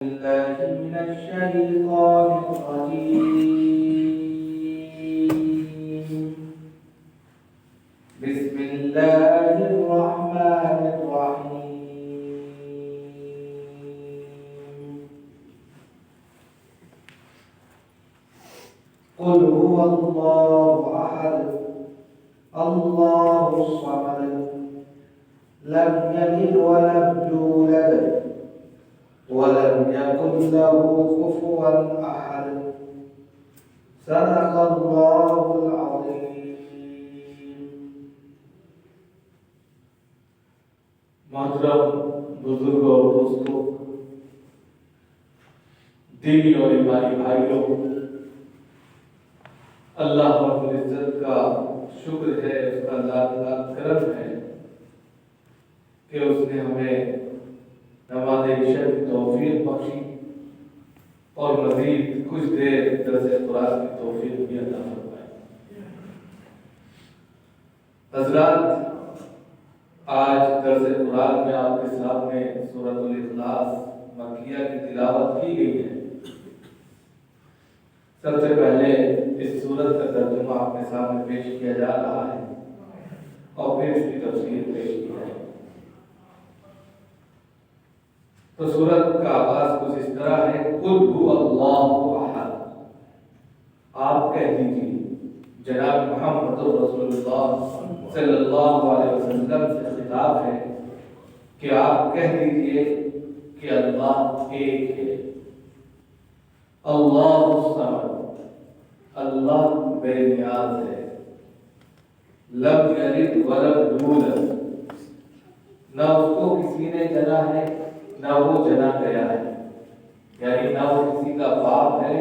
بالله من الشيطان الرجيم. بسم الله الرحمن الرحيم. قل هو الله أحد الله الصمد لم يلد ولم يولد ولم يكن له كفوا أحد. صدق الله العظيم. محترم بزرگ اور دوستوں، دینی اور ایمانی بھائیوں، اللہ رب العزت کا شکر ہے، اس کا لاکھ لاکھ کرم ہے کہ اس نے ہمیں نماز عشاء کی توفیق بخشی اور مزید کچھ دیر درس قرآن کی توفیق بھی عطا فرمائی۔ حضرات، آج درس قرآن میں آپ کے سامنے سورۃ الاخلاص مکیہ کی تلاوت کی گئی ہے۔ سب سے پہلے اس سورت کا ترجمہ آپ کے سامنے پیش کیا جا رہا ہے اور پھر اس کی تفسیر پیش کی جائے گی۔ تو سورت کا آغاز کچھ اس طرح ہے، قل هو اللہ احد۔ آپ کہہ دیجیے، جناب محمد رسول اللہ صلی اللہ علیہ وسلم سے خطاب ہے کہ آپ کہہ دیجیے کہ اللہ ایک ہے۔ اللہ الصمد، اللہ بے نیاز ہے۔ لم یلد ولم یولد، نہ اس کو کسی نے جنا ہے نہ وہ جنا گیا ہے، یعنی نہ وہ کسی کا باپ ہے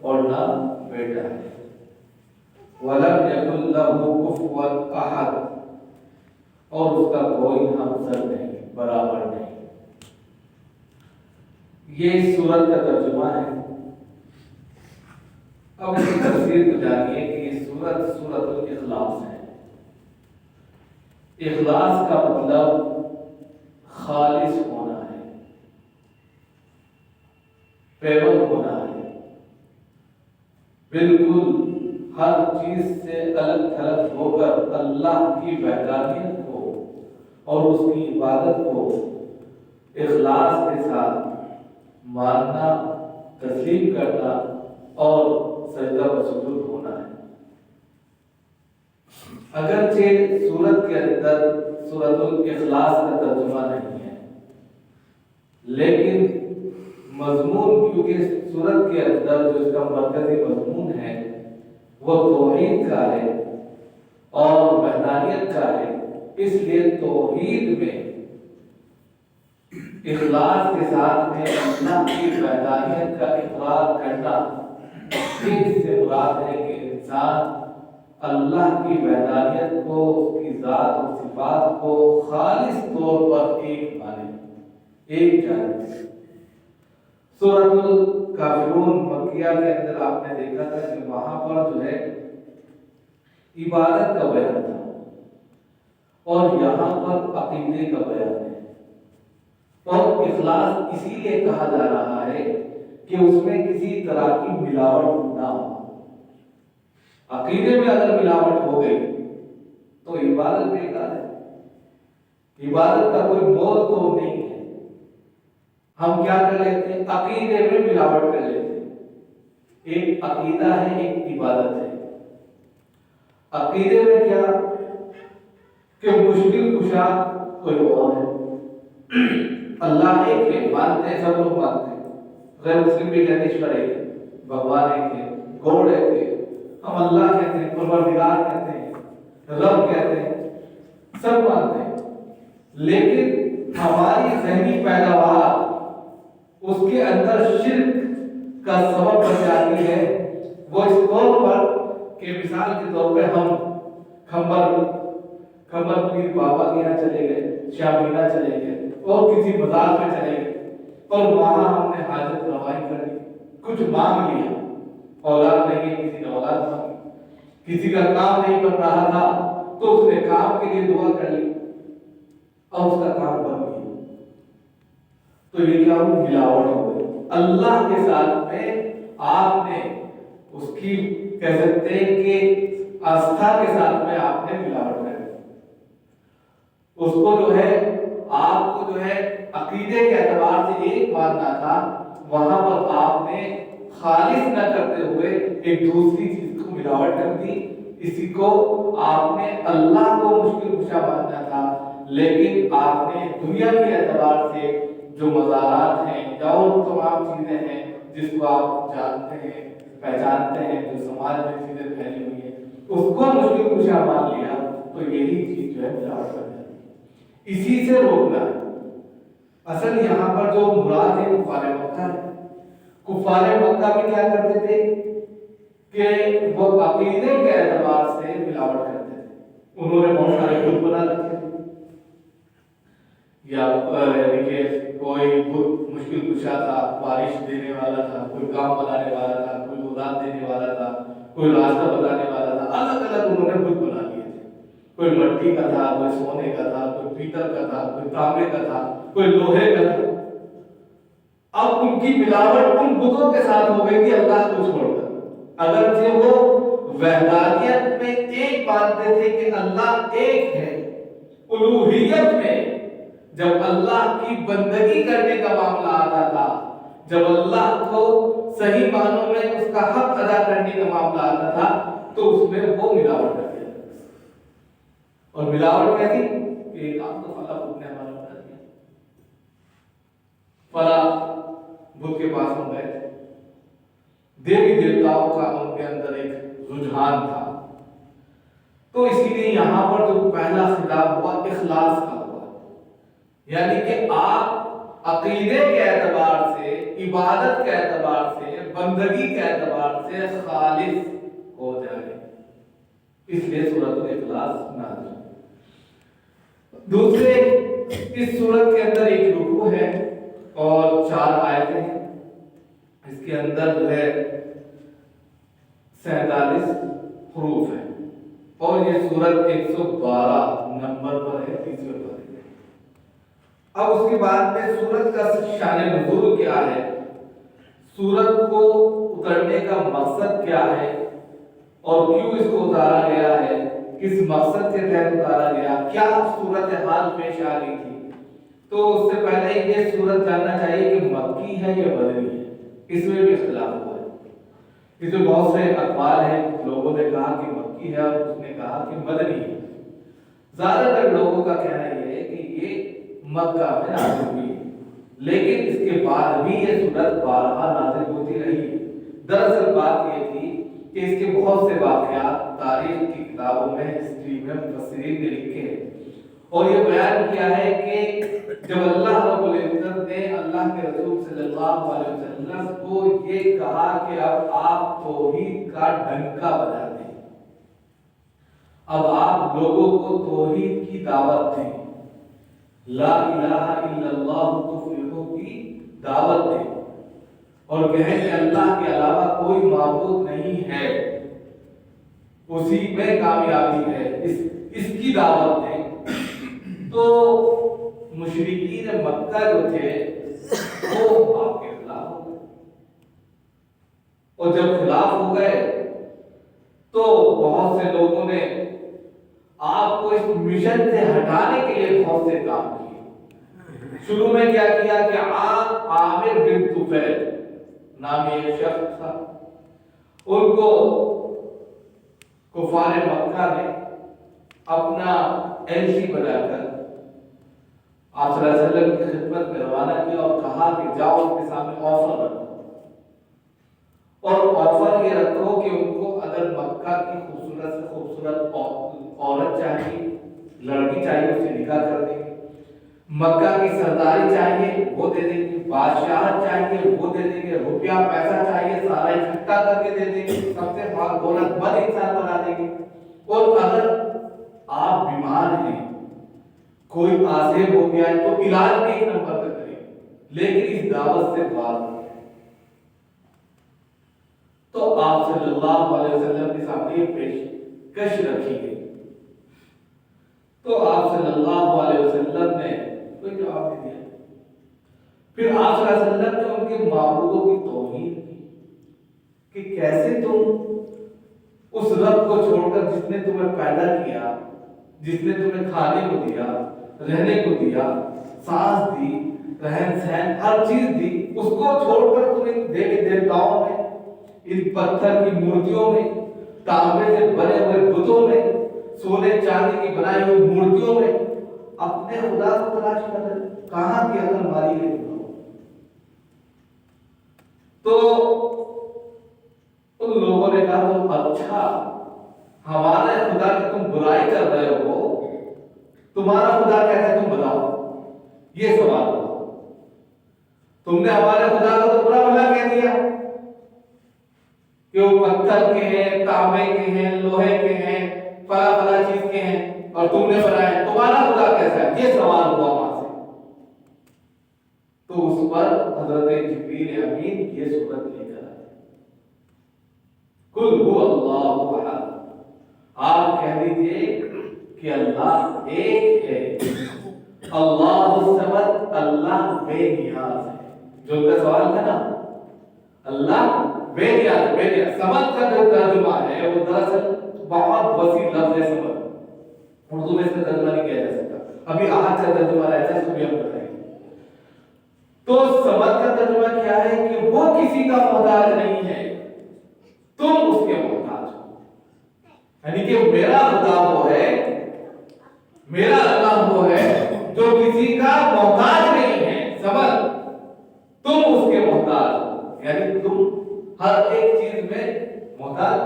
اور نہ بیٹا ہے۔ وَلَمْ يَكُنْ لَهُ كُفُوًا أَحَدٌ، اور اس کا کوئی ہمسر نہیں، برابر نہیں۔ یہ اس سورت کا ترجمہ ہے۔ اب اس کی تفسیر کو جانیے کہ یہ سورت سورۃ الاخلاص ہے۔ اخلاص کا مطلب خالص ہونا ہے، پیور ہونا ہے، بالکل ہر چیز سے الگ تھلگ ہو کر اللہ کی وحدانیت کو اور اس کی عبادت کو اخلاص کے ساتھ ماننا، تسلیم کرنا اور سجدہ و سجود ہونا ہے۔ اگرچہ سورت کے اندر سورۃ الاخلاص کا ترجمہ نہیں ہے، لیکن مضمون، کیونکہ سورت کے اندر جو اس کا مرکزی مضمون ہے وہ توحید کا ہے اور وحدانیت کا ہے، اس لیے توحید میں اخلاص کے ساتھ میں اللہ کی وحدانیت کا اقرار کرنا، اس سے مراد ہے کہ انسان اللہ کی وحدانیت کو، اس کی ذات اور صفات کو خالص طور پر ایک مانے، ایک جانے۔ سورۃ الکافرون مکیہ کے اندر آپ نے دیکھا تھا کہ وہاں پر جو ہے عبادت کا بیان تھا اور یہاں پر عقیدے کا بیان ہے، اور اخلاص اسی لیے کہا جا رہا ہے کہ اس میں کسی طرح کی ملاوٹ نہ ہو۔ عقیدے میں اگر ملاوٹ ہو گئی تو عبادت بیکار ہے، عبادت کا کوئی مول تو نہیں ہے۔ ہم کیا کر لیتے ہیں؟ عقیدے میں ملاوٹ کر لیتے ہیں۔ ایک عقیدہ ہے، ایک عبادت ہے۔ عقیدے میں کیا کہ مشکل کشا کوئی اور ہے، اللہ ایک ہے، مانتے ہیں، سب لوگ مانتے ہیں، غیر مسلم بھی کہتے ہیں ایشور ایک ہے، بھگوان ایک ہے، گوڑ ایک ہے، ہم اللہ کہتے ہیں، پروردگار کہتے ہیں، رب کہتے ہیں، سب مانتے ہیں، لیکن ہماری ذہنی پیداوار اس کے اندر شرک کا سبب بن جاتی ہے۔ وہ اس طور پر کہ مثال کے طور پہ ہم کھمبر پیر بابا کے یہاں چلے گئے، شاہ مینا چلے گئے اور کسی مزار پہ چلے گئے اور وہاں ہم نے حاجت روائی کر لی، کچھ مانگ لیا، اولاد نہیں ہے، کسی نے اولاد مانگی، کسی کا کام نہیں بن رہا تھا تو اس نے کام کے لیے دعا کر لی اور اس کا کام بن گیا۔ تو یہ کیا ہو؟ ملاوٹ ہو گئی۔ اللہ کے ساتھ میں آپ نے اس کی کہہ سکتے ہیں کہ آستھا کے ساتھ میں آپ نے ملاوٹ کر دی. اس کو جو ہے آپ کو جو ہے عقیدے کے اعتبار سے ایک ماننا تھا، وہاں پر آپ نے خالص نہ کرتے ہوئے ایک دوسری چیز کو ملاوٹ کر دی. اسی کو آپ نے اللہ کو مشکل کشا ماننا تھا، لیکن آپ نے دنیا کے اعتبار سے جو مزارات ہیں یا اور تمام چیزیں ہیں جس کو آپ جانتے ہیں پہچانتے ہیں، جو سماج میں چیزیں پھیلی ہوئی ہیں، اس کو مشکل کشا مان لیا تو یہی چیز جو ہے ملاوٹ کر جاتی ہے. اسی سے روکنا ہے. اصل یہاں پر جو مراد ہے کفار مکہ ہے. کفار مکہ بھی کیا کرتے تھے کہ وہ عقیدے کے اعتبار سے ملاوٹ کرتے تھے. انہوں نے بہت سارے بت بنا رکھے تھے، یا یعنی کہ کوئی بت مشکل کشا تھا، بارش دینے والا تھا، کوئی کام بنانے والا تھا، کوئی اولاد دینے والا تھا، کوئی راستہ بتانے والا تھا. الگ الگ انہوں نے بت بنا لیے تھے. کوئی مٹی کا تھا، کوئی سونے کا تھا، کوئی پیتل کا تھا، کوئی تانبے کا تھا، کوئی لوہے کا تھا. اب ان کی ملاوٹ ان بتوں کے ساتھ ہو گئی تھی اللہ کو چھوڑ کر. اگرچہ وہ وحدانیت میں ایک مانتے تھے کہ اللہ ایک ہے، الوہیت میں جب اللہ کی بندگی کرنے کا معاملہ آتا تھا، جب اللہ کو صحیح معنوں میں اس کا حق ادا کرنے کا معاملہ آتا تھا، تو اس میں وہ ملاوٹ کر دیا. اور ملاوٹ کیسی کہ ایک آپ کو فلاں بت نے ہمارا بتا دیا، فلاں بت کے پاس ہم گئے تھے. دیوی دیوتاؤں کا ان کے اندر ایک رجحان تھا. تو اسی لیے یہاں پر جو پہلا خطاب ہوا اخلاص کا ہوا، یعنی کہ آپ عقیدے کے اعتبار سے، عبادت کے اعتبار سے، بندگی کے اعتبار سے خالص ہو جائے. اس لیے سورۃ الاخلاص نازل. دوسرے اس سورت کے اندر ایک رکوع ہے اور 4 آیتیں ہیں. اس کے اندر جو ہے 47 حروف ہیں اور یہ سورت 112 نمبر پر ہے، تیسرے پر ہے. اب اس کے بعد میں سورت کا شان نزول کیا ہے، سورت کو اترنے کا مقصد کیا ہے اور کیوں اس کو اتارا گیا ہے، کس مقصد کے تحت اتارا گیا، کیا صورت حال پیش آ گئی تھی. تو اس سے پہلے یہ سورت جاننا چاہیے کہ مکی ہے یا مدنی ہے. اس میں بھی اختلاف ہوا ہے. اس میں بہت سے اقوال ہیں. لوگوں نے کہا کہ مکی ہے اور اس نے کہا کہ مدنی ہے. زیادہ تر لوگوں کا کہنا یہ ہے کہ یہ مکہ میں نازل ہوئی ہے، لیکن اس کے بعد بھی یہ سورت بارہا نازل ہوتی رہی. دراصل بات یہ تھی کہ اس کے بہت سے واقعات تاریخ کی کتابوں میں، ہسٹری میں مفسرین نے لکھے ہیں اور یہ بیان کیا ہے کہ جب اللہ رب العزت نے اللہ کے رسول صلی اللہ علیہ وسلم کو یہ کہا کہ اب آپ توحید کا ڈنکا بجا دیں، اب آپ لوگوں کو توحید کی دعوت دیں، لا الہ الا اللہ تفلحوا کی دعوت دیں اور کہیں کہ اللہ کے علاوہ کوئی معبود نہیں ہے، اسی میں کامیابی ہے، اس کی دعوت دیں. تو مشرکین مکہ جو تھے وہ آپ کے خلاف ہو گئے، اور جب خلاف ہو گئے تو بہت سے لوگوں نے آپ کو اس مشن سے ہٹانے کے لیے بہت سے کام کیے. شروع میں کیا کیا کہ عامر بن طفیل نامی ایک شخص تھا، ان کو کفار مکہ نے اپنا ایلچی بنا کر آپ صلی اللہ علیہ وسلم کی خدمت میں روانہ کیا اور کہا کہ جاؤ ان کے سامنے آفر رکھو، اور آفر یہ رکھو کہ ان کو اگر مکہ کی خوبصورت سے خوبصورت عورت چاہیے، لڑکی چاہیے، اسے نکاح کر دیں گے. مکہ کی سرداری چاہیے وہ دے دیں گے، بادشاہت چاہیے وہ دے دیں گے، روپیہ پیسہ چاہیے سارا اکٹھا کر کے دے دیں گے، سب سے دولت مند انسان بنا دیں گے. اور اگر آپ بیمار ہیں، کوئی عازب ہو گیا ہے تو علاج بھی ایک نمبر پہ کریں، لیکن اس دعوت سے باز نہیں. تو آپ صلی اللہ علیہ وسلم کے سامنے پیشکش رکھی گئی. تو آپ صلی اللہ علیہ وسلم نے کوئی جواب نہیں دیا. پھر آپ صلی اللہ علیہ وسلم نے ان کے معبودوں کی توہین کی کہ کیسے تم اس رب کو چھوڑ کر جس نے تمہیں پیدا کیا، جس نے تمہیں کھانے کو دیا، رہنے کو دیا، سانس دی، رہن سہن ہر چیز دی، اس کو چھوڑ کر تم ان دیوتاؤں میں، ان پتھر کی مورتیوں میں، تانبے سے بنے ہوئے بتوں میں، سونے چاندی کی بنائی ہوئی مورتیوں میں اپنے خدا کو تلاش کر رہے، کہاں کی عقل ماری گئی؟ تو ان لوگوں نے کہا تو اچھا ہمارے خدا کی تم برائی کر رہے ہو، تمہارا خدا کیسا ہے تم بتاؤ؟ یہ سوال ہو، تم نے ہمارے خدا کو تو برا بھلا کہہ دیا کہ وہ پتھر کے ہیں، تانبے کے ہیں، لوہے کے ہیں، فلا فلا چیز کے ہیں، اور تم نے بنایا، تمہارا خدا کیسا ہے؟ یہ سوال ہوا وہاں سے۔ تو اس پر حضرت جبریل امین یہ سورت لے کر آئے، قل هو اللہ احد، آپ کہہ دیجئے کہ اللہ ایک ہے، اللہ الصمد، اللہ بے نیاز ہے۔ جو کا سوال تھا نا، اللہ بے نیاز، بے نیاز۔ صمد کا جو ترجمہ ہے وہ دراصل بہت وسیع لفظ ہے صمد، اردو میں اس کا ترجمہ نہیں کیا جا سکتا، ابھی احد کا ترجمہ رہتا ہے، اس کو بھی ہم بتائیں گے۔ تو صمد کا ترجمہ کیا ہے کہ وہ کسی کا محتاج نہیں ہے، تم اس کے محتاج ہو، یعنی کہ میرا خدا وہ ہے، میرا اللہ وہ ہے جو کسی کا محتاج نہیں ہے، صمد، تم اس کے محتاج ہو، یعنی تم ہر ایک چیز میں محتاج،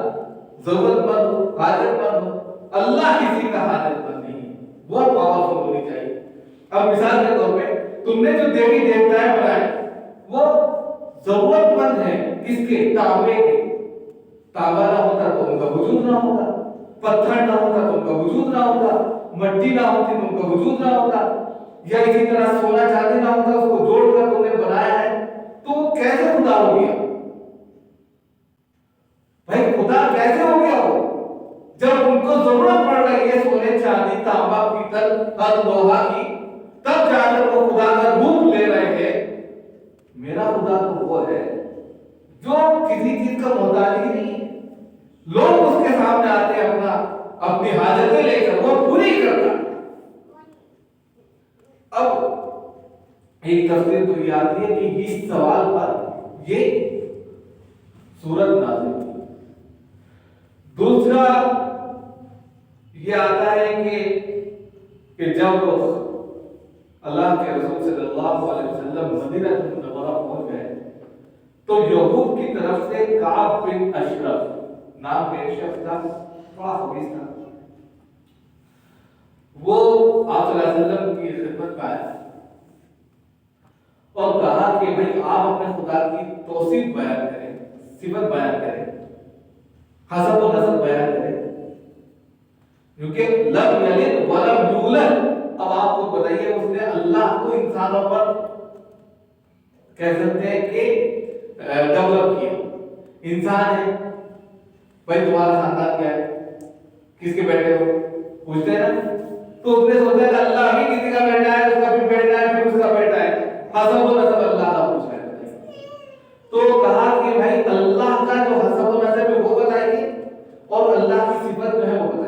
ضرورت مند ہو، حاجت مند ہو، اللہ کسی کا حاجت مند نہیں ہے، بہت پاورفل ہونی چاہیے۔ اب مثال کے طور پہ تم نے جو دیوی دیوتائیں بنائے وہ ضرورت مند ہیں، کس کے؟ تانبے کے، تانبا نہ ہوتا تو ان کا وجود نہ ہوتا، پتھر نہ ہوتا تو ان کا وجود نہ ہوتا، مٹی نہ ہوتی تو ان کا وجود نہ ہوتا، یا اسی طرح سونا چاندی نہ ہوتا، اس کو جوڑ کر تم نے بنایا ہے، تو وہ کیسے خدا ہو گیا؟ بھائی خدا کیسے ہو گیا وہ؟ جب ان کو ضرورت پڑ رہی ہے سونے چاندی تانبا پیتل ہر لوہا کی، تب جا کر وہ خدا کا روپ لے رہے ہیں۔ میرا خدا تو وہ ہے جو کسی چیز کا محتاج ہی نہیں ہے، لوگ اس کے سامنے آتے ہیں اپنی حاجتیں لے کر، وہ پوری کرتا ہے۔ اب ایک تفسیر تو یہ آتی ہے کہ اس سوال پر یہ سورت نازل ہوئی۔ دوسرا یہ آتا ہے کہ جب اللہ کے رسول صلی اللہ علیہ وسلم مدینہ منورہ پہنچ گئے تو یہود کی طرف سے کعب بن اشرف نام کا ایک شخص تھا، بڑا خبیث تھا، وہ آپ صلی اللہ علیہ وسلم کی خدمت میں آیا اور کہا کہ بھئی آپ اپنے خدا کی توصیف بیان کریں، صفت بیان کریں، حسب و نسب بیان کریں، کیونکہ لم یلد ولم یولد۔ اب آپ کو بتائیے اس نے اللہ کو انسانوں پر کہہ سکتے ہیں کہ ڈیولپ کیا، انسان ہے، بھائی تمہارا خاندان کیا ہے، کس کے بیٹے ہو، پوچھتے ہیں نا، تو اس نے سوچا کہ اللہ بھی کسی کا بیٹا ہے، اس کا بھی بیٹا ہے، پھر اس کا بیٹا ہے، حسب و نسب اللہ کا پوچھ رہا ہے۔ تو کہا کہ بھائی اللہ کا جو حسب و نسب ہے وہ بتائیے اور اللہ کی صفت جو ہے وہ بتائیے۔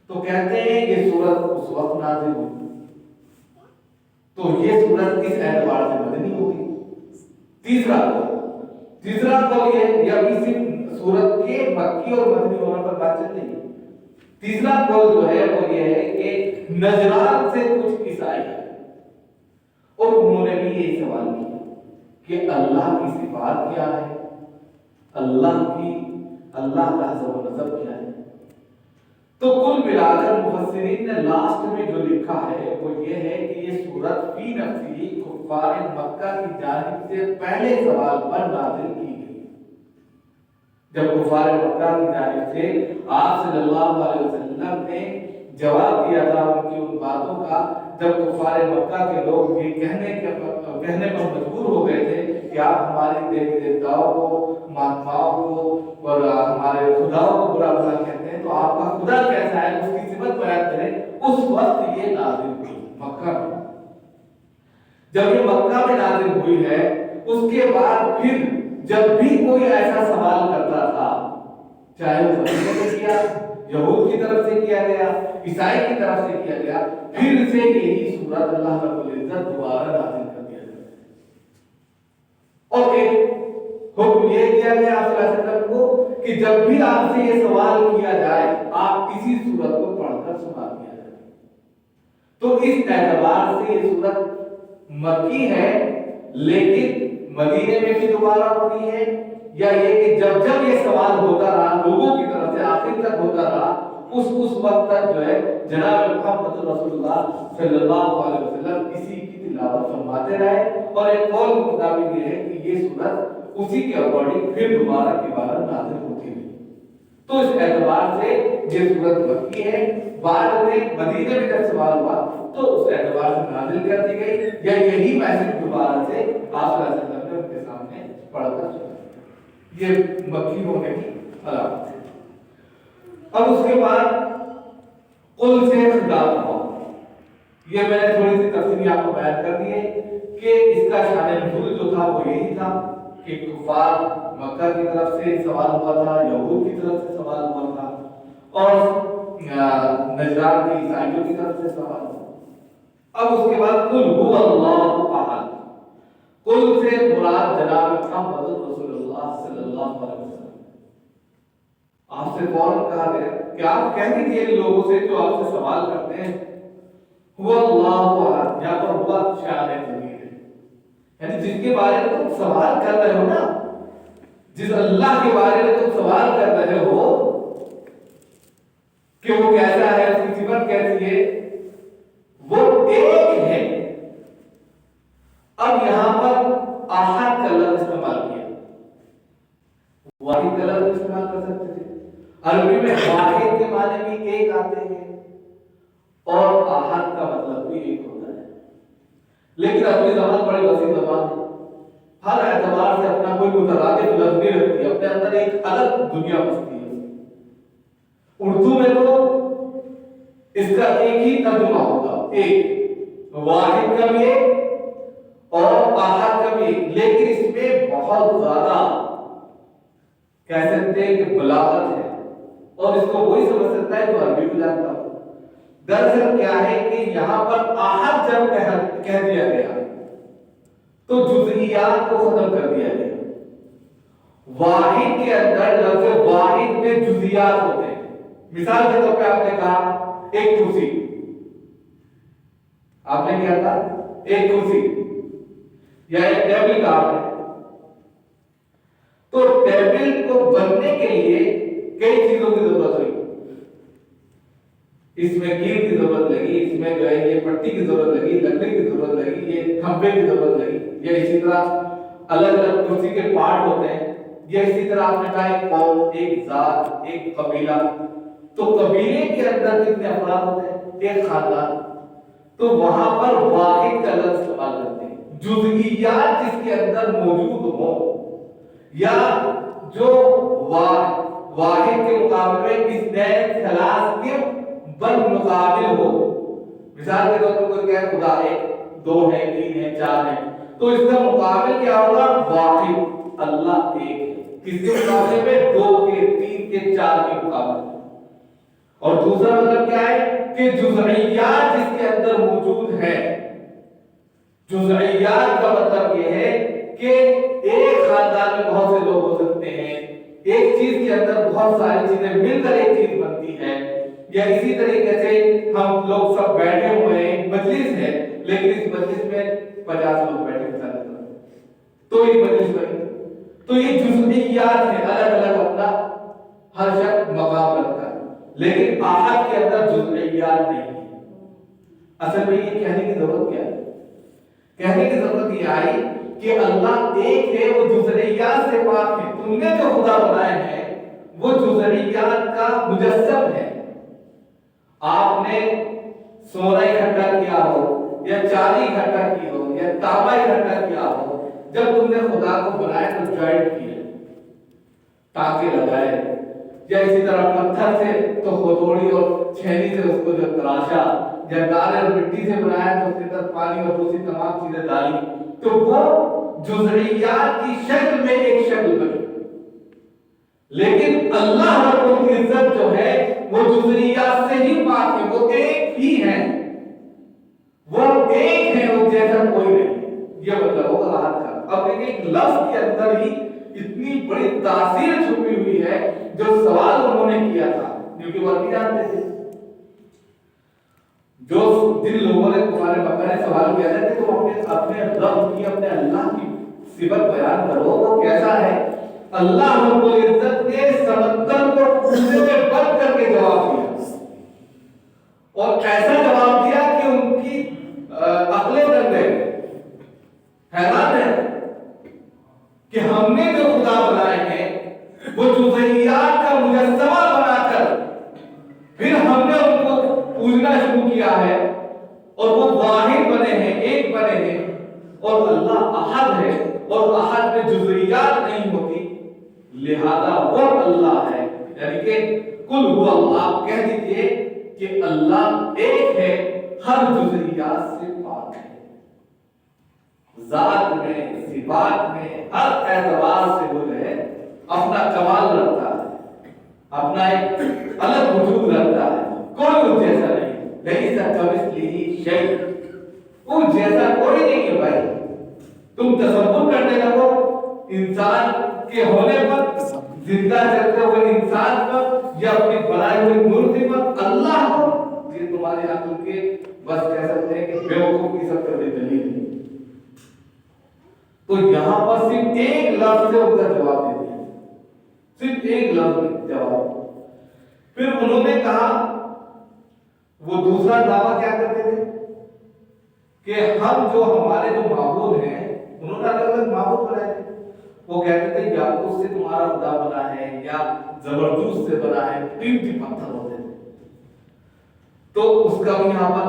تو کہتے ہیں یہ سورت اس وقت نازل ہوئی، تو یہ سورت کس اعتبار سے مدنی ہوگی؟ تیسرا قول یہ ابھی صرف سورت کے مکی اور مدنی ہونے پر بات چل رہی ہے۔ تیسرا قول جو ہے وہ یہ ہے کہ نجران سے کچھ عیسائی ہیں اور انہوں نے بھی یہی سوال کیا کہ اللہ کی صفات کیا ہے، اللہ کا حسب و نسب کیا ہے۔ تو کل ملا کر مفسرین نے لاسٹ میں جو لکھا ہے وہ یہ ہے کہ یہ سورت فی نفسی کفار مکہ کی جانب سے پہلے سوال پر نازل کی گئی، جب کفار مکہ کی جانب سے آپ صلی اللہ علیہ وسلم نے جواب دیا تھا ان کی ان باتوں کا، جب کفار مکہ کے لوگ یہ کہنے پر مجبور ہو گئے تھے کہ آپ ہمارے دیوی دیوتاؤں کو، مہاتماؤں کو اور ہمارے خداؤں کو برا بھلا کہتے ہیں، تو آپ کا خدا کیسا ہے، اس کی صفت بیان کریں، اس وقت یہ نازل ہوئی مکہ میں۔ جب یہ مکہ میں نازل ہوئی ہے اس کے بعد پھر جب بھی کوئی ایسا سوال کرتا تھا، چاہے وہ مسیح سے کیا، یہود کی طرف سے کیا گیا، عیسائی کی طرف سے کیا گیا، پھر سے یہی سورت اللہ رب العزت دوبارہ نازل کر دیا جاتا ہے۔ اور ایک حکم یہ دیا گیا آپ صلی اللہ علیہ وسلم کو کہ جب بھی آپ سے یہ سوال کیا جائے آپ اسی سورت کو پڑھ کر سنا دیا جائے۔ تو اس اعتبار سے یہ سورت مکی ہے لیکن مدینے میں بھی دوبارہ اتری ہے، یا یہ کہ جب جب یہ سوال ہوتا رہا لوگوں کی طرف سے آخر تک ہوتا رہا، اس وقت تک جو ہے جناب محمد رسول اللہ صلی اللہ علیہ وسلم اسی کی تلاوت فرماتے رہے۔ اور ایک قول کے مطابق یہ ہے کہ یہ سورت اسی کے اکارڈنگ پھر دوبارہ نازل ہوتی ہے۔ تو اس اعتبار سے یہ سورت مکی ہے، بعد میں مدینے میں جب سوال ہوا تو اس اعتبار سے نازل کر دی گئی، یا یہی میسج دوبارہ سے آپ صلی اللہ علیہ وسلم نے ان کے سامنے پڑھ کر سنا۔ یہ مکی ہونے کی علامت ہے۔ اب اس کے بعد قل سے خطاب ہوا، یہ میں نے تھوڑی سی تفصیل آپ کو بیان کر دی ہے کہ اس کا شان نزول جو تھا وہ یہی تھا کہ کفار مکہ کی طرف سے سوال ہوا تھا، یہود کی طرف سے سوال ہوا تھا، اور نجران کی عیسائیوں کی طرف سے سوال ہوا۔ اب اس کے بعد قل هو اللہ احد، قل سے مراد جناب محمد رسول اللہ صلی اللہ علیہ وسلم۔ آپ سے فوراً کہا گیا کہ آپ کہہ دیجیے لوگوں سے جو آپ سے سوال کرتے ہیں، هو اللہ احد، یہاں پر ہوا شان ضمیر ہے، یعنی جس کے بارے میں تم سوال کر رہے ہو نا، جس اللہ کے بارے میں تم سوال کر رہے ہو کہ وہ کیسا ہے، اس کی صفت کیسی ہے، وہ ایک ہے۔ اب یہاں پر احد کا لفظ استعمال کیا، واحد کا لفظ استعمال کر سکتے تھے۔ عربی میں واحد کے معنی بھی ایک آتے ہیں اور احد کا مطلب بھی ایک ہوتا ہے، لیکن اپنی زبان بڑی وسیع زبان ہے، ہر اعتبار سے اپنا کوئی مترادف لفظ نہیں رکھتی ہے، اپنے اندر ایک الگ دنیا بستی ہے۔ اردو میں تو اس کا ایک ہی ترجمہ ہوگا، ایک، واحد کا بھی ایک اور احد کا بھی ایک، لیکن اس میں بہت زیادہ کہہ سکتے ہیں کہ بلاغت ہے، اور اس کو وہی سمجھ سکتا ہے جو عربی کو جانتا ہو۔ دراصل کیا ہے کہ یہاں پر احد جب کہہ دیا گیا تو جزئیات کو ختم کر دیا گیا۔ واحد کے اندر لفظ واحد میں جزئیات ہوتے ہیں۔ مثال کے طور پہ آپ نے کہا ایک کرسی، آپ نے کیا کہا ایک کرسی یا ایک ٹیبل کا آپ نے، تو ٹیبل کو بننے کے لیے کئی چیزوں کی ضرورت ہوئی، اس میں کیل کی ضرورت لگی، اس میں جو ہے یہ پٹی کی ضرورت لگی، لکڑی کی ضرورت لگی، یہ کھمبے کی ضرورت لگی، یا اسی طرح الگ الگ کرسی کے پارٹ ہوتے ہیں، یا اسی طرح آپ نے کہا ایک قوم، ایک ذات، ایک قبیلہ، تو قبیلے کے اندر کتنے افراد ہوتے ہیں، ایک خاندان، تو وہاں پر واحد کا لفظ استعمال کرتے ہیں۔ جزئیات جس کے اندر موجود ہو، یا جو واحد کے مقابلے میں اثنین ثلاث کے بل مقابل ہو، مثال کے طور پر کوئی کہے خدا ایک، دو ہے، تین ہے، چار ہے، تو اس کا مقابل کیا ہوگا، واحد، اللہ ایک ہے، کس کے مقابلے میں، دو کے، تین کے، چار کے مقابلے۔ اور دوسرا مطلب کیا ہے کہ جزئیات جس کے اندر موجود ہے، جزئیات کا مطلب یہ ہے کہ ایک خاندان میں بہت سے لوگ ہو سکتے ہیں، ایک چیز کے اندر بہت ساری چیزیں مل کر ایک چیز بنتی ہے، یا اسی طریقے سے ہم لوگ سب بیٹھے ہوئے ہیں، مجلس ہے، لیکن اس مجلس میں 50 لوگ بیٹھے ہیں، تو یہ مجلس بنی۔ تو یہ جزئیات ہیں، الگ الگ اپنا ہر شخص مقام رکھتا ہے، لیکن احد کے اندر جزئیات نہیں ہے۔ اصل میں یہ کہنے کی ضرورت کیا ہے؟ کہنے کی ضرورت یہ آئی کہ اللہ ایک ہے، وہ جزئیات سے پاک ہے۔ تم نے جو خدا بنائے ہیں وہ جزئیات کا مجسم ہے۔ آپ نے سونا اکٹھا کیا ہو، یا چاندی اکٹھا کی ہو، یا تانبا اکٹھا کیا ہو، جب تم نے خدا کو بنایا تو جوائنٹ کیا، ٹانکے لگائے، یا اسی طرح پتھر سے تو ہتھوڑی اور چھینی سے اس کو جو تراشا، یا گارے اور مٹی سے بنایا تو اس کے اندر پانی اور دوسری تمام چیزیں ڈالی، تو وہ جزئیات کی شکل میں ایک شکل بنی. لیکن اللہ رب العزت جو ہے وہ جزئیات سے ہی پاک ہے، وہ ایک ہی ہے، وہ ایک ہے، وہ جیسا کوئی نہیں. یہ مطلب ہوگا احد کا. اب دیکھیں ایک لفظ کے اندر ہی اتنی بڑی تاثیر چھپی ہوئی ہے. جو سوال انہوں نے کیا تھا، کیونکہ وہ بھی جانتے تھے، جو جن لوگوں نے تمہارے مکہ نے سوال کیا تھا کہ تم اپنے رب کی، اپنے اللہ کی صفت بیان کرو، وہ کیسا ہے. اللہ رب العزت نے سمندر کو پورے میں بند کر کے جواب دیا، اور ایسا جواب دیا کہ ان کی عقلیں دنگ گئی. حیران ہے کہ ہم نے جو خدا بنائے ہیں وہ جزئیات کا مجسمہ بنا کر پھر ہم نے ان کو پوجنا شروع کیا ہے، اور وہ واحد بنے ہیں، ایک بنے ہیں، اور اللہ احد ہے، اور احد میں جزئیات نہیں ہوتی، لہذا وہ اللہ ہے. یعنی کہ قل هو اللہ، آپ کہہ دیجئے کہ اللہ ایک ہے، ہر جزئیات سے پاک ہے، ذات میں، صفات میں، ہر اعتبار سے وہ جو ہے اپنا کمال رکھتا ہے، اپنا ایک الگ وجود رکھتا ہے، کوئی اس جیسا نہیں. لیس کمثلہ شیء، اس جیسا کوئی نہیں ہے. بھائی تم تصور کرنے لگو انسان کے ہونے پر، زندہ چلتے ہوئے انسان پر، یا اپنی بنائی ہوئی مورتی پر اللہ کو، یہ تمہارے عقل کے بس کہہ سکتے ہیں کہ بیوقوف کی سب سے بڑی دلیل ہے. تو یہاں پر صرف ایک لفظ سے ان کا جواب دے دیا، صرف ایک لفظ میں جواب. پھر انہوں نے کہا، وہ دوسرا دعویٰ کیا کرتے تھے کہ ہم جو ہمارے جو معبود ہیں، انہوں نے الگ الگ معبود بنائے تھے. وہ کہتے تھے یاقوت سے تمہارا خدا بنا ہے، یا زبردست سے بنا ہے، قیمتی پتھر ہوتے تھے. تو اس کا بھی یہاں پر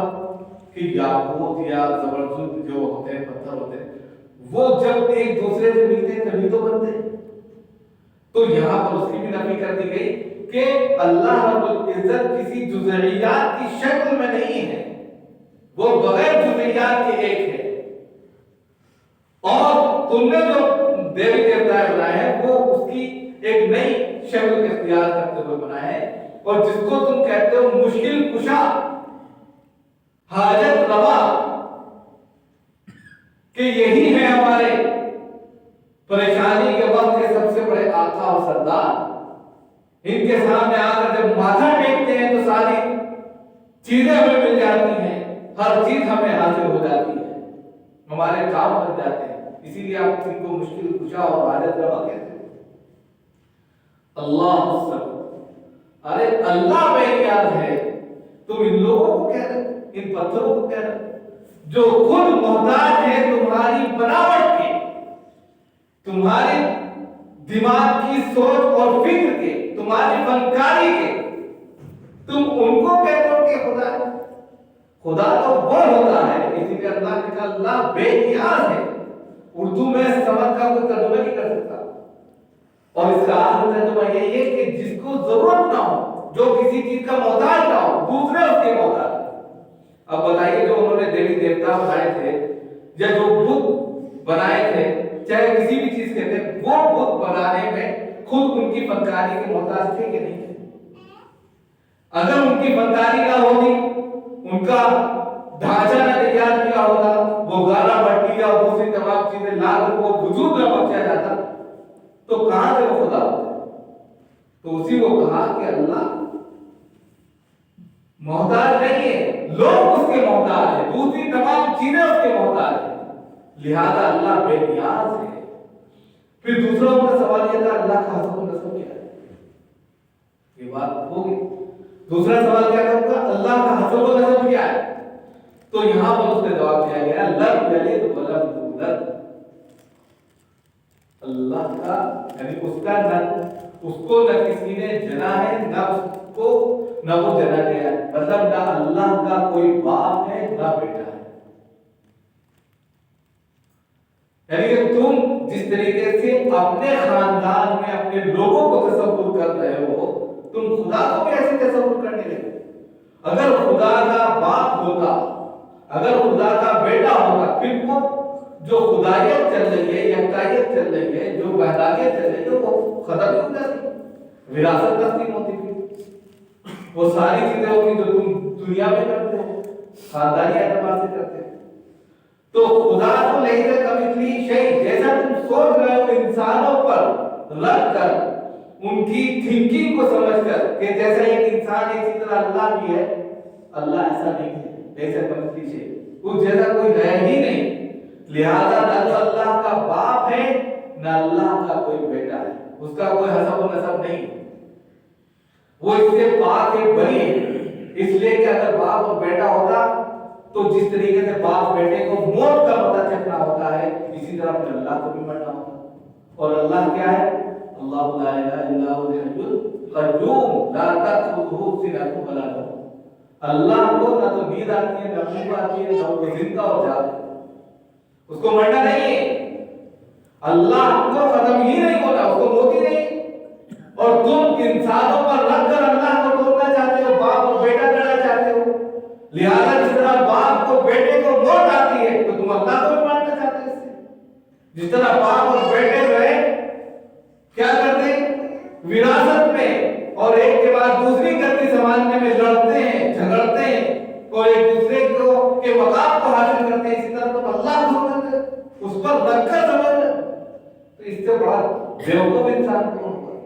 کہ یاقوت یا زبردست جو ہوتے ہیں، پتھر ہوتے ہیں، وہ جب ایک دوسرے سے ملتے ہیں تبھی تو بنتے ہیں. تو یہاں پر اس کی بھی نفی کر دی گئی کہ اللہ رب العزت کسی جزئیات کی شکل میں نہیں ہے، وہ بغیر جزئیات کے ایک ہے. اور تم نے جو دیوی دیوتا بنائے ہیں وہ اس کی ایک نئی شکل اختیار کرتے ہوئے بنائے ہیں، اور جس کو تم کہتے ہو مشکل کشا، حاجت روا، کہ یہی ہے ہمارے پریشانی کے وقت کے سب سے بڑے آقا اور سردار، ان کے سامنے آ کر جب ماتھا ٹیکتے ہیں تو ساری چیزیں ہمیں مل جاتی ہیں، ہر چیز ہمیں حاصل ہو جاتی ہے، ہمارے کام بن جاتے ہیں. اسی لیے آپ ان کو مشکل کشا اور حاجت روا کہتے ہیں. اللہ الصمد، ارے اللہ بے نیاز ہے، تم ان لوگوں کو کہہ رہے، ان پتھروں کو کہہ رہے جو خود محتاج ہے تمہاری بناوٹ کے، تمہارے دماغ کی سوچ اور فکر کے، تمہاری فنکاری کے، تم ان کو کہتے ہو کہ خدا ہے. خدا تو وہ ہوتا ہے، اسی لیے اللہ نے کہا اللہ بے نیاز ہے. اردو میں سمجھ کا کوئی ترجمہ نہیں کر سکتا، اور اس کا آخری ترجمہ یہی ہے کہ جس کو ضرورت نہ ہو، جو کسی چیز کا محتاج نہ ہو، دوسرے اس کے محتاج. اب بتائیے جو انہوں نے دیوی دیوتا بنائے تھے یا جو بت بنائے تھے، چاہے کسی بھی چیز کے تھے، وہ بت بنانے میں خود ان کی فنکاری کے محتاج تھے کہ نہیں تھے؟ اگر ان کی فنکاری نہ ہوتی، ان کا ڈھانچہ نہ تیار کیا ہوتا، وہ گارا مٹی اور دوسری تمام چیزیں لا کر وہ وجود نہ بخشا جاتا، تو کہاں سے وہ خدا ہوتا؟ تو اسی کو کہا کہ اللہ محتاج نہیں ہے، لوگ اس کے محتاج ہیں، دوسری تمام چیزیں اس کے محتاج ہیں، لہذا اللہ بے نیاز ہے. پھر دوسرا ان کا سوال یہ تھا اللہ کا حسب و نسب کیا ہے؟ یہ بات ہوگی. دوسرا سوال کیا تھا ان کا؟ اللہ کا حسب و نسب کیا ہے؟ تو یہاں پر اس نے جواب دیا گیا لم یلد ولم یولد. اللہ کا یعنی اس کا نہ اس کو نہ کسی نے جنا ہے، نہ اس کو نہ وہ جنا گیا ہے. مطلب نہ اللہ کا کوئی باپ ہے نہ بیٹا ہے. یعنی کہ تم جس طریقے سے اپنے خاندان میں اپنے لوگوں کو تصور کر رہے ہو تم خدا کو بھی ایسے تصور کرنے لگے. اگر خدا کا باپ ہوتا, اگر خدا کا بیٹا ہوتا, پھر وہ جو خدایت چل رہی ہے, یکتائیت چل رہی ہے, جو وحدانیت چل رہی ہے, وہ ختم ہو جاتی, وراثت تقسیم ہوتی. وہ ساری چیزیں ہوگی جو تم دنیا میں کرتے ہو, خاندانی اعتبار سے کرتے ہو. تو خدا کو لیسا کمثلہ شیء, جیسا تم سوچ رہے ہو انسانوں پر رکھ کر, ان کی تھنکنگ کو سمجھ کر کہ جیسا ایک انسان ہے اسی طرح اللہ بھی ہے, اللہ ایسا نہیں ہے. لیسا کمثلہ شیء, اس جیسا کوئی ہے ہی نہیں. لہذا نہ تو اللہ کا باپ ہے نہ اللہ کا کوئی بیٹا ہے, اس کا کوئی حسب و نسب نہیں. وہ اس سے پاک ہے, بری ہے. اس لیے کہ اگر باپ اور بیٹا ہوتا تو جس طریقے سے باپ بیٹے کو موت کا پتہ چلنا ہوتا ہے, اسی طرح پھر اللہ کو بھی مرنا ہوتا. اور اللہ کیا ہے؟ اللہ لا الہ الا هو الحی القیوم لا تأخذہ سنۃ ولا نوم. اللہ کو نہ تو نیند آتی ہے, نہ اونگ آتی ہے, نہ وہ زندہ ہو جاتا ہے, اس کو مرنا نہیں ہے. اللہ کو ختم ہی نہیں ہوتا, اس کو موت ہی نہیں. اور تم انسانوں پر رکھ کر اللہ کو توڑنا چاہتے ہو, باپ اور بیٹا کرنا چاہتے ہو. لہذا جس طرح باپ کو بیٹے کو موت آتی ہے تو تم اللہ کو بھی مارنا چاہتے ہو. اس سے جس طرح باپ اور بیٹے جو ہے کیا کرتے ہیں, وراثت میں اور ایک کے بعد دوسری گدی سنبھالنے میں لڑتے ہیں, جھگڑتے ہیں, اور ایک دوسرے کو کے مقام کو حاصل کرتے ہیں. اسی طرح تم اللہ کو سمجھ رہے, اس پر رکھ کر سمجھ رہے. تو اس سے بڑا بیوقوف انسان کون ہوگا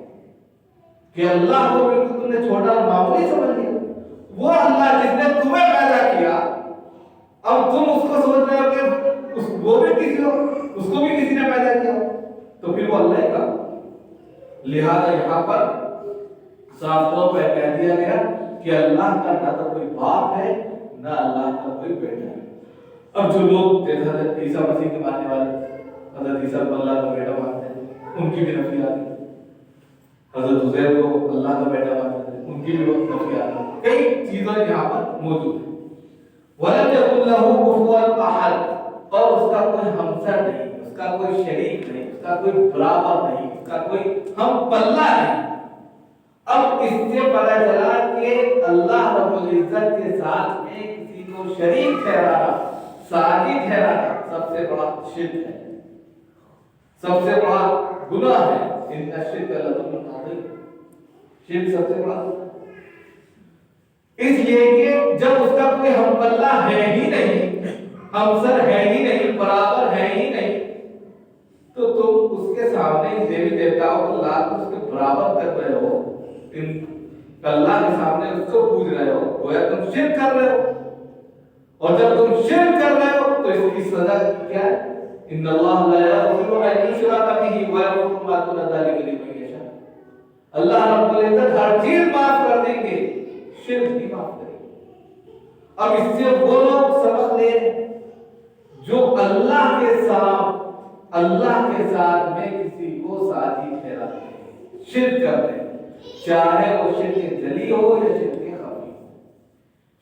کہ اللہ کو بالکل تم نے چھوٹا اور معمولی سمجھ لیا. وہ اللہ جس نے تمہیں پیدا کیا, اب تم اس کو سمجھ رہے ہو کہ وہ بھی کسی ہو, اس کو بھی کسی نے پیدا کیا, تو پھر وہ اللہ کا. لہذا یہاں پر صاف طور پہ کہہ دیا گیا کہ اللہ کا نہ تو کوئی باپ ہے نہ اللہ کا کوئی بیٹا ہے. اب جو لوگ حضرت عیسیٰ مسیح کے ماننے والے, حضرت عیسیٰ کو اللہ کا بیٹا مانتے ہیں, ان کی بھی نفی آ گئی. حضرت عزیر کو اللہ کا بیٹا مانتے ہیں, ان کی بھی نفی آ گئی. کئی چیزیں یہاں پر موجود ہیں. وَلَمْ يَكُنْ لَهُ كُفُوًا أَحَدٌ, اور اس کا کوئی ہمسر نہیں, اس کا کوئی شریک نہیں, اس کا کوئی برابر نہیں, اس کا کوئی ہم پلہ نہیں. اب اس سے پتہ چلا کہ اللہ رب العزت کے ساتھ میں کسی کو شریک ٹھہرانا, ساتھی ٹھہرانا سب سے بڑا شرک ہے, سب سے بڑا گناہ ہے. ان الشرک لظلم عظیم, شرک سب سے بڑا گناہ. اس لیے کہ جب اس کا کوئی ہم پلہ ہے ہی نہیں, ہمسر ہے ہی نہیں, برابر ہے ہی نہیں, تو تم اس کے سامنے دیوی دیوتاؤں کو لا کر اس کے برابر کر رہے ہو, اللہ کے سامنے اس کو پوج رہے ہو, گویا تم شرک کر رہے ہو. اور جب تم شرک کر رہے ہو تو اس کی سزا کیا ہے؟ ان اللہ لا یغفر ان یشرک به ویغفر ما دون ذلک لمن یشاء. اللہ رب العزت ہر چیز معاف کر دیں گے, شرک بھی معاف کریں گے. اب اس سے وہ لوگ سبق لیں جو اللہ کے ساتھ میں کسی کو ساتھی ٹھہراتے ہیں, شرک کرتے ہیں, چاہے وہ شرک جلی ہو یا شرک خفی.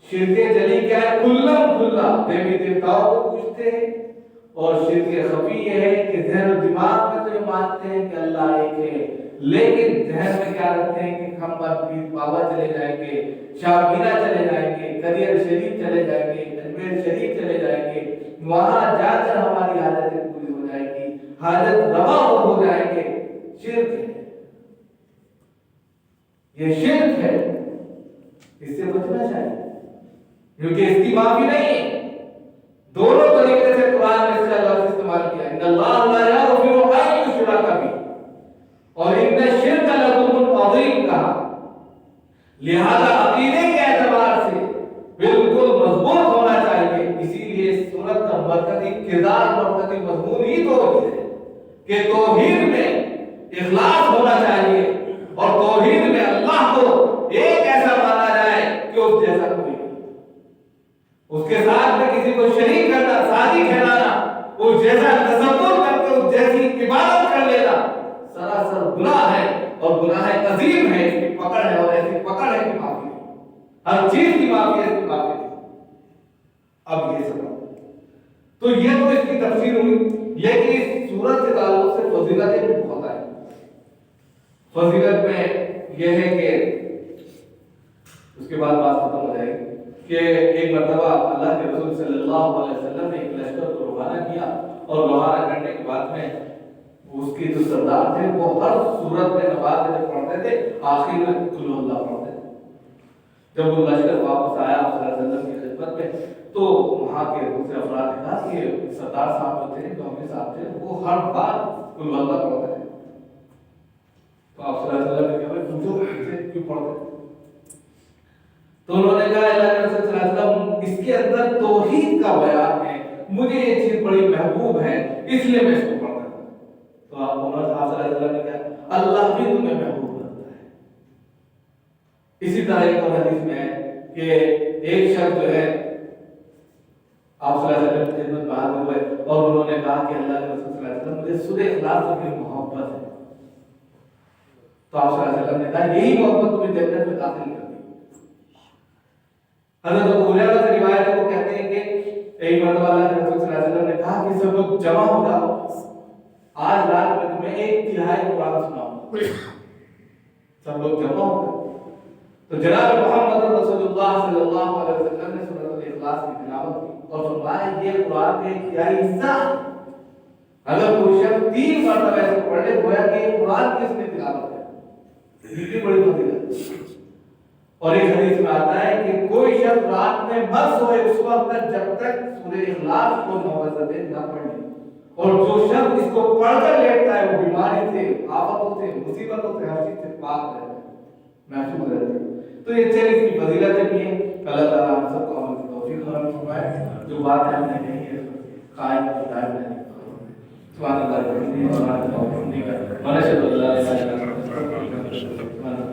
شرک جلی کیا ہے؟ کلم کھلا دیوی دیوتاؤں کو پوچھتے ہیں, اور شرک خفی یہ ہے کہ ذہن و دماغ میں تو یہ مانتے ہیں کہ اللہ ایک ہے, لیکن ذہن میں کیا رکھتے ہیں کہ ہم پیر بابا چلے جائیں گے, شاہ مینا چلے جائیں گے, کریر شریف چلے جائیں گے, اجمیر شریف چلے جائیں گے, وہاں جا کر ہماری حاجتیں پوری ہو جائیں گی, حاجت روا ہو جائیں گے. شرک ہے, یہ شرک ہے, اس سے بچنا چاہیے کیونکہ اس کی معافی نہیں ہے. دونوں طریقے سے قرآن نے اس کا لفظ استعمال کیا, ان اللہ لا یغفر ان یشرک بہ, اور ان الشرک لظلم عظیم کہا. لہذا عقیدے کے اعتبار سے بالکل مضبوط ہونا چاہیے. اسی لیے اس سورت کا مرکزی کردار, مرکزی مضمون ہی توحید ہے کہ توحید میں اخلاص ہونا چاہیے, اور توحید میں اللہ کو ایک ایسا مانا جائے کہ اس جیسا کوئی نہیں. اس کے ساتھ میں کسی کو شریک کرنا, ساتھی ٹھہرانا, اس جیسا تصور کر کے اس جیسی عبادت کر لینا سراسر گناہ ہے, اور گناہ عظیم ہے. اس کی پکڑ ہے, اور ایسی پکڑ ہے کہ معافی نہیں, ہر چیز کی معافی ہے, اس کی معافی نہیں. اب یہ سب تو یہ تو اس کی تفسیر ہوئی, لیکن اس سورت کے تعلق سے فضیلتیں بھی بہت آئی. فضیلت میں یہ ہے کہ کے بعد بات ختم ہو جائے گی کہ ایک مرتبہ اللہ کے رسول صلی اللہ علیہ وسلم نے ایک لشکر کو روانہ کیا اور روانہ کرنے کے بعد میں اس کی جو سردار تھے وہ ہر صورت میں نماز میں پڑھتے تھے، آخر میں قل اللہ پڑھتے تھے۔ جب وہ لشکر واپس آیا صلی اللہ علیہ وسلم کی خدمت میں تو وہاں کے دوسرے افراد نے کہا کہ سردار صاحب جو تھے جو ہم کے ساتھ تھے وہ ہر بار قل اللہ پڑھتے تھے، تو آپ صلی اللہ علیہ وسلم نے کہا تم جو کیوں پڑھتے تھے؟ تو انہوں نے کہا اللہ کے رسول صلی اللہ علیہ وسلم اس کے اندر توحید کا بیان ہے، مجھے یہ چیز بڑی محبوب ہے اس لیے میں اس کو پڑھتا تھا۔ تو آپ صلی اللہ علیہ وسلم نے کہا اللہ بھی تمہیں محبوب کرتا ہے۔ اسی طرح ایک اور حدیث میں ہے کہ ایک شخص جو ہے آپ صلی اللہ علیہ وسلم کی خدمت میں حاضر ہوئے اور انہوں نے کہا کہ اللہ کے رسول صلی اللہ علیہ وسلم مجھے سورہ اخلاص سے بڑی محبت ہے، تو آپ صلی اللہ علیہ وسلم نے کہا یہی محبت تمہیں جنت میں داخل کر دی۔ حضرت ابو ہریرہ سے روایت ہے، وہ کہتے ہیں کہ ایک مرتبہ اللہ کے رسول صلی اللہ علیہ وسلم نے کہا کہ سب لوگ جمع ہو جاؤ، آج رات میں تمہیں 1/3 قرآن سناؤں گا۔ سب لوگ جمع ہو گئے تو جناب محمد رسول اللہ صلی اللہ علیہ وسلم نے سورۃ الاخلاص کی تلاوت کی اور فرمایا یہ قرآن کا ایک تہائی حصہ، اگر کوئی شخص 3 مرتبہ اس کو پڑھ لے گویا کہ یہ قرآن کی اس نے تلاوت ہے، یہ بڑی فضیلت۔ اور ایک حدیث میں آتا ہے کہ کوئی شخص رات میں مت سوئے اس وقت تک جب تک سورہ اخلاص کو معوذتین نہ پڑھ لے، اور جو شخص اس کو پڑھ کر لیٹتا ہے وہ بیماری سے، آفتوں سے، مصیبتوں سے، ہر چیز سے پاک رہتا ہے، محفوظ رہتا ہے۔ تو یہ چیز اس کی فضیلتیں بھی ہیں۔ اللہ تعالیٰ ہم سب کو عمل کی توفیق عطا فرمائے، جو باتیں ہم نے کہی ہے قائم قائم رہنے کی۔ سبحان اللہ و بحمدہ، سبحان اللہ و بحمدہ، ونشهد ان لا اله الا انت، نستغفرك ونتوب الیک۔